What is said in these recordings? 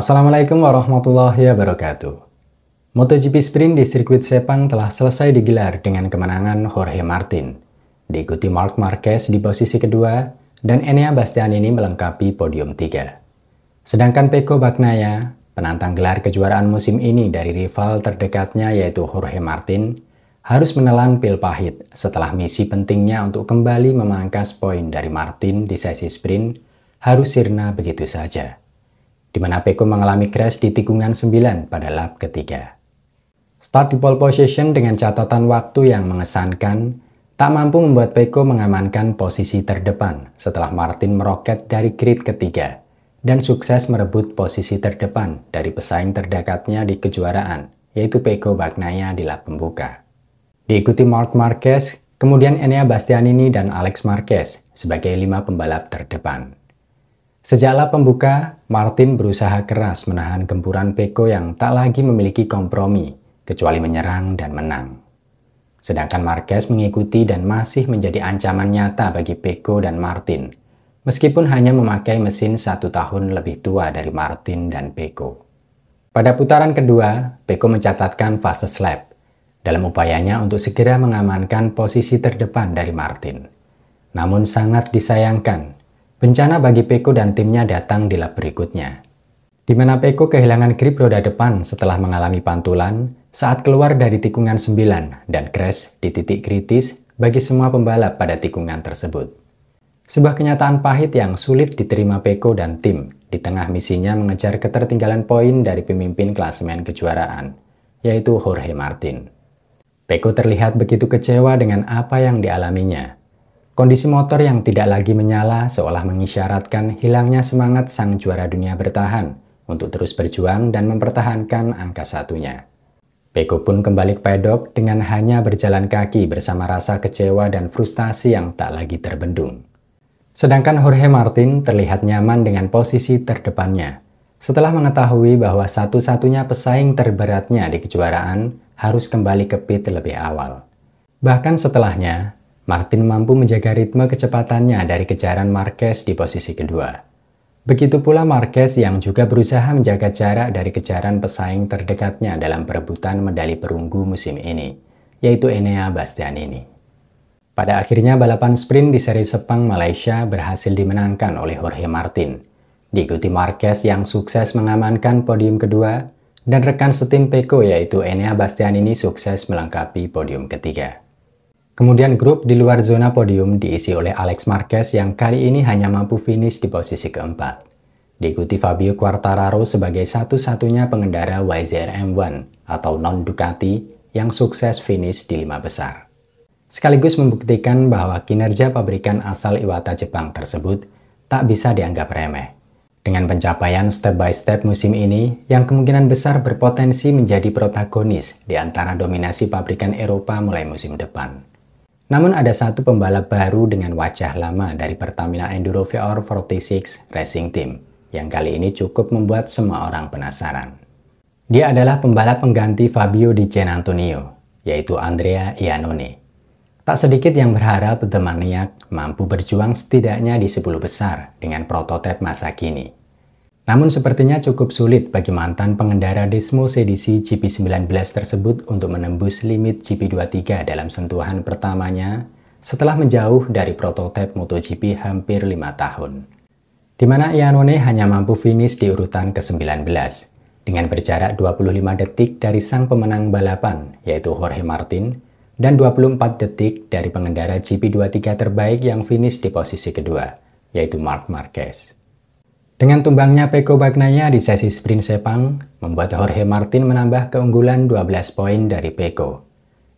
Assalamualaikum warahmatullahi wabarakatuh. MotoGP Sprint di sirkuit Sepang telah selesai digelar dengan kemenangan Jorge Martin. Diikuti Marc Marquez di posisi kedua dan Enea Bastianini melengkapi podium 3. Sedangkan Pecco Bagnaia, penantang gelar kejuaraan musim ini dari rival terdekatnya yaitu Jorge Martin, harus menelan pil pahit setelah misi pentingnya untuk kembali memangkas poin dari Martin di sesi sprint harus sirna begitu saja, di mana Pecco mengalami crash di tikungan 9 pada lap ketiga. Start di pole position dengan catatan waktu yang mengesankan, tak mampu membuat Pecco mengamankan posisi terdepan setelah Martin meroket dari grid ketiga dan sukses merebut posisi terdepan dari pesaing terdekatnya di kejuaraan, yaitu Pecco Bagnaia di lap pembuka. Diikuti Marc Marquez, kemudian Enea Bastianini dan Alex Marquez sebagai 5 pembalap terdepan. Sejak lap pembuka, Martin berusaha keras menahan gempuran Pecco yang tak lagi memiliki kompromi, kecuali menyerang dan menang. Sedangkan Marquez mengikuti dan masih menjadi ancaman nyata bagi Pecco dan Martin, meskipun hanya memakai mesin 1 tahun lebih tua dari Martin dan Pecco. Pada putaran kedua, Pecco mencatatkan fastest lap, dalam upayanya untuk segera mengamankan posisi terdepan dari Martin. Namun sangat disayangkan, bencana bagi Pecco dan timnya datang di lap berikutnya, di mana Pecco kehilangan grip roda depan setelah mengalami pantulan saat keluar dari tikungan 9 dan crash di titik kritis bagi semua pembalap pada tikungan tersebut. Sebuah kenyataan pahit yang sulit diterima Pecco dan tim di tengah misinya mengejar ketertinggalan poin dari pemimpin klasemen kejuaraan, yaitu Jorge Martin. Pecco terlihat begitu kecewa dengan apa yang dialaminya. Kondisi motor yang tidak lagi menyala seolah mengisyaratkan hilangnya semangat sang juara dunia bertahan untuk terus berjuang dan mempertahankan angka satunya. Pecco pun kembali ke pedok dengan hanya berjalan kaki bersama rasa kecewa dan frustasi yang tak lagi terbendung. Sedangkan Jorge Martin terlihat nyaman dengan posisi terdepannya setelah mengetahui bahwa satu-satunya pesaing terberatnya di kejuaraan harus kembali ke pit lebih awal. Bahkan setelahnya, Martin mampu menjaga ritme kecepatannya dari kejaran Marquez di posisi kedua. Begitu pula Marquez yang juga berusaha menjaga jarak dari kejaran pesaing terdekatnya dalam perebutan medali perunggu musim ini, yaitu Enea Bastianini. Pada akhirnya balapan sprint di seri Sepang Malaysia berhasil dimenangkan oleh Jorge Martin, diikuti Marquez yang sukses mengamankan podium kedua, dan rekan setim Pecco yaitu Enea Bastianini sukses melengkapi podium ketiga. Kemudian grup di luar zona podium diisi oleh Alex Marquez yang kali ini hanya mampu finish di posisi keempat. Diikuti Fabio Quartararo sebagai satu-satunya pengendara YZR-M1 atau non-Ducati yang sukses finish di 5 besar. Sekaligus membuktikan bahwa kinerja pabrikan asal Iwata Jepang tersebut tak bisa dianggap remeh. Dengan pencapaian step by step musim ini yang kemungkinan besar berpotensi menjadi protagonis di antara dominasi pabrikan Eropa mulai musim depan. Namun ada satu pembalap baru dengan wajah lama dari Pertamina Enduro VR46 Racing Team yang kali ini cukup membuat semua orang penasaran. Dia adalah pembalap pengganti Fabio Di Giannantonio, yaitu Andrea Iannone. Tak sedikit yang berharap The Maniac mampu berjuang setidaknya di 10 besar dengan prototipe masa kini. Namun sepertinya cukup sulit bagi mantan pengendara Desmos edisi GP19 tersebut untuk menembus limit GP23 dalam sentuhan pertamanya setelah menjauh dari prototipe MotoGP hampir 5 tahun. Di mana Iannone hanya mampu finish di urutan ke-19 dengan berjarak 25 detik dari sang pemenang balapan yaitu Jorge Martin dan 24 detik dari pengendara GP23 terbaik yang finish di posisi kedua yaitu Marc Marquez. Dengan tumbangnya Pecco Bagnaia di sesi sprint Sepang, membuat Jorge Martin menambah keunggulan 12 poin dari Pecco,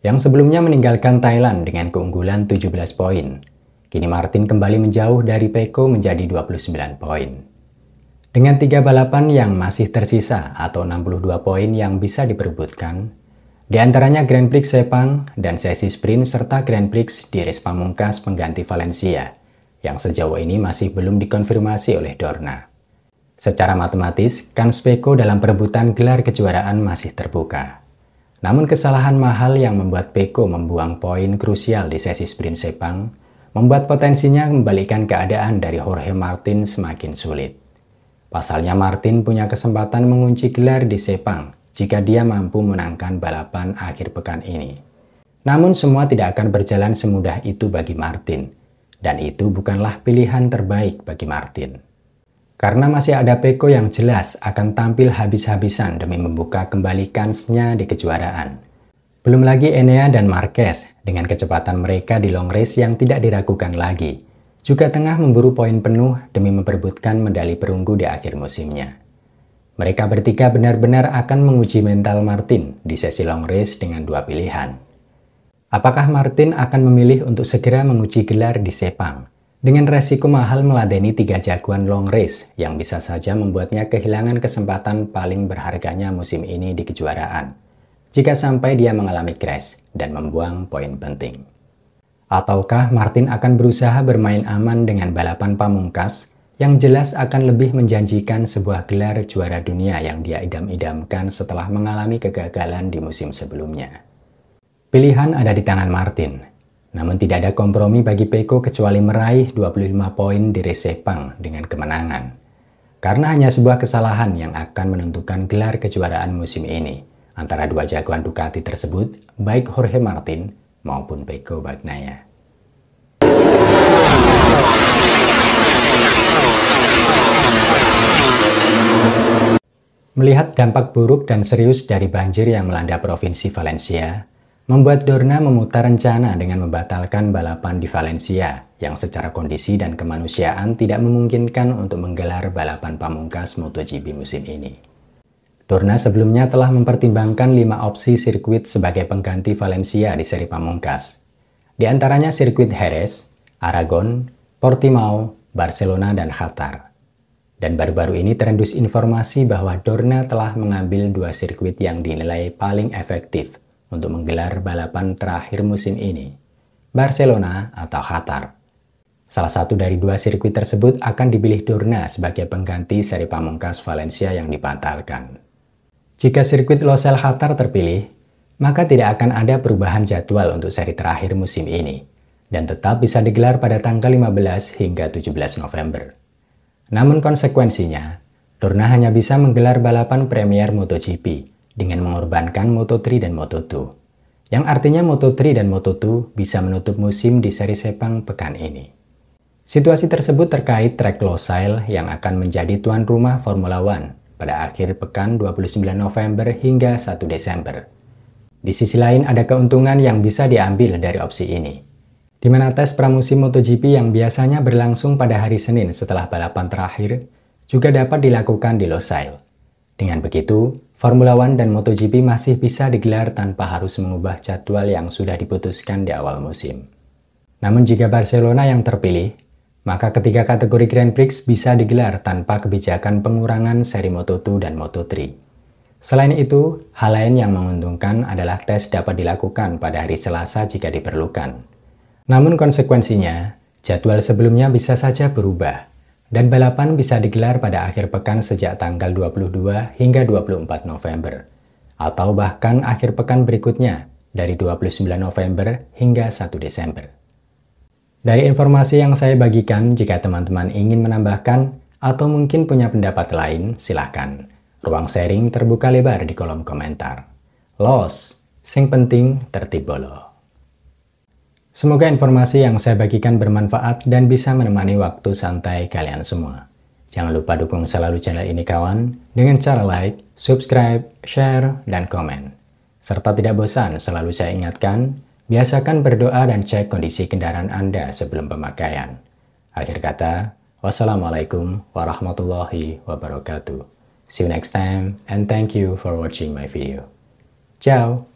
yang sebelumnya meninggalkan Thailand dengan keunggulan 17 poin. Kini Martin kembali menjauh dari Pecco menjadi 29 poin. Dengan 3 balapan yang masih tersisa atau 62 poin yang bisa diperebutkan, di antaranya Grand Prix Sepang dan sesi sprint serta Grand Prix di race pamungkas pengganti Valencia, yang sejauh ini masih belum dikonfirmasi oleh Dorna. Secara matematis, kans Pecco dalam perebutan gelar kejuaraan masih terbuka. Namun kesalahan mahal yang membuat Pecco membuang poin krusial di sesi sprint Sepang, membuat potensinya membalikan keadaan dari Jorge Martin semakin sulit. Pasalnya Martin punya kesempatan mengunci gelar di Sepang jika dia mampu menangkan balapan akhir pekan ini. Namun semua tidak akan berjalan semudah itu bagi Martin, dan itu bukanlah pilihan terbaik bagi Martin. Karena masih ada Pecco yang jelas akan tampil habis-habisan demi membuka kembali kansnya di kejuaraan. Belum lagi Enea dan Marquez dengan kecepatan mereka di long race yang tidak diragukan lagi, juga tengah memburu poin penuh demi memperebutkan medali perunggu di akhir musimnya. Mereka bertiga benar-benar akan menguji mental Martin di sesi long race dengan dua pilihan. Apakah Martin akan memilih untuk segera menguji gelar di Sepang, dengan resiko mahal meladeni 3 jagoan long race yang bisa saja membuatnya kehilangan kesempatan paling berharganya musim ini di kejuaraan, jika sampai dia mengalami crash dan membuang poin penting? Ataukah Martin akan berusaha bermain aman dengan balapan pamungkas yang jelas akan lebih menjanjikan sebuah gelar juara dunia yang dia idam-idamkan setelah mengalami kegagalan di musim sebelumnya? Pilihan ada di tangan Martin, namun tidak ada kompromi bagi Pecco kecuali meraih 25 poin di race Sepang dengan kemenangan. Karena hanya sebuah kesalahan yang akan menentukan gelar kejuaraan musim ini antara dua jagoan Ducati tersebut, baik Jorge Martin maupun Pecco Bagnaia. Melihat dampak buruk dan serius dari banjir yang melanda Provinsi Valencia, membuat Dorna memutar rencana dengan membatalkan balapan di Valencia yang secara kondisi dan kemanusiaan tidak memungkinkan untuk menggelar balapan pamungkas MotoGP musim ini. Dorna sebelumnya telah mempertimbangkan 5 opsi sirkuit sebagai pengganti Valencia di seri pamungkas. Di antaranya sirkuit Jerez, Aragon, Portimao, Barcelona, dan Qatar. Dan baru-baru ini terendus informasi bahwa Dorna telah mengambil 2 sirkuit yang dinilai paling efektif untuk menggelar balapan terakhir musim ini, Barcelona atau Qatar. Salah satu dari 2 sirkuit tersebut akan dipilih Dorna sebagai pengganti seri pamungkas Valencia yang dibatalkan. Jika sirkuit Losail Qatar terpilih, maka tidak akan ada perubahan jadwal untuk seri terakhir musim ini, dan tetap bisa digelar pada tanggal 15 hingga 17 November. Namun konsekuensinya, Dorna hanya bisa menggelar balapan Premier MotoGP dengan mengorbankan Moto3 dan Moto2, yang artinya Moto3 dan Moto2 bisa menutup musim di seri Sepang pekan ini. Situasi tersebut terkait trek Losail yang akan menjadi tuan rumah Formula One pada akhir pekan 29 November hingga 1 Desember. Di sisi lain ada keuntungan yang bisa diambil dari opsi ini, di mana tes pramusim MotoGP yang biasanya berlangsung pada hari Senin setelah balapan terakhir juga dapat dilakukan di Losail. Dengan begitu, Formula One dan MotoGP masih bisa digelar tanpa harus mengubah jadwal yang sudah diputuskan di awal musim. Namun jika Barcelona yang terpilih, maka ketiga kategori Grand Prix bisa digelar tanpa kebijakan pengurangan seri Moto2 dan Moto3. Selain itu, hal lain yang menguntungkan adalah tes dapat dilakukan pada hari Selasa jika diperlukan. Namun konsekuensinya, jadwal sebelumnya bisa saja berubah, dan balapan bisa digelar pada akhir pekan sejak tanggal 22 hingga 24 November, atau bahkan akhir pekan berikutnya dari 29 November hingga 1 Desember. Dari informasi yang saya bagikan, jika teman-teman ingin menambahkan atau mungkin punya pendapat lain, silahkan. Ruang sharing terbuka lebar di kolom komentar. Los, sing penting tertib bolo. Semoga informasi yang saya bagikan bermanfaat dan bisa menemani waktu santai kalian semua. Jangan lupa dukung selalu channel ini kawan, dengan cara like, subscribe, share, dan komen. Serta tidak bosan selalu saya ingatkan, biasakan berdoa dan cek kondisi kendaraan Anda sebelum pemakaian. Akhir kata, wassalamualaikum warahmatullahi wabarakatuh. See you next time and thank you for watching my video. Ciao!